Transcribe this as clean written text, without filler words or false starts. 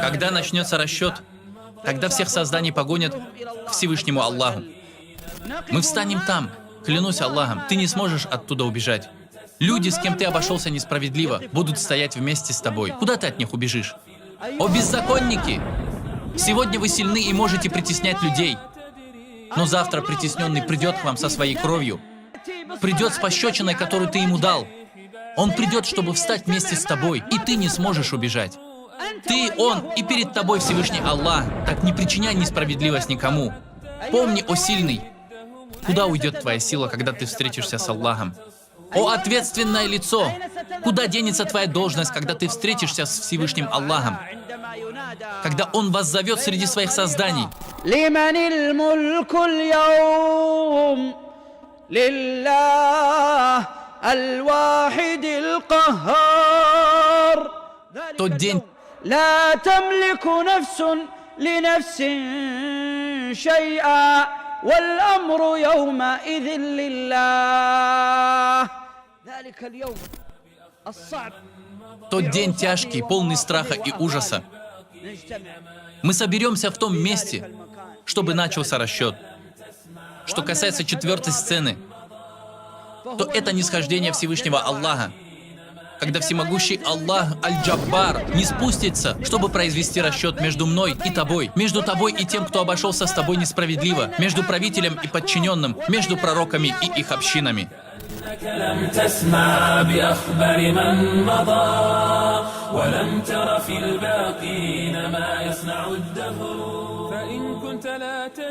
Когда начнется расчет, когда всех созданий погонят к Всевышнему Аллаху, мы встанем там, клянусь Аллахом, ты не сможешь оттуда убежать. Люди, с кем ты обошелся несправедливо, будут стоять вместе с тобой. Куда ты от них убежишь? О беззаконники! Сегодня вы сильны и можете притеснять людей. Но завтра притесненный придет к вам со своей кровью. Придет с пощечиной, которую ты ему дал. Он придет, чтобы встать вместе с тобой, и ты не сможешь убежать. Ты, он, и перед тобой Всевышний Аллах. Так не причиняй несправедливость никому. Помни, о сильный, куда уйдет твоя сила, когда ты встретишься с Аллахом? О ответственное лицо! Куда денется твоя должность, когда ты встретишься с Всевышним Аллахом? Когда Он вас зовет среди своих созданий. Тот день, тот день тяжкий, полный страха и ужаса. Мы соберемся в том месте, чтобы начался расчет. Что касается 4-й сцены, то это нисхождение Всевышнего Аллаха, когда всемогущий Аллах Аль-Джаббар не спустится, чтобы произвести расчет между мной и тобой, между тобой и тем, кто обошелся с тобой несправедливо, между правителем и подчиненным, между пророками и их общинами. لم تسمع بأخبار من مضى ولم تر في الباقين ما يصنع الدهر فإن كنت لا تدري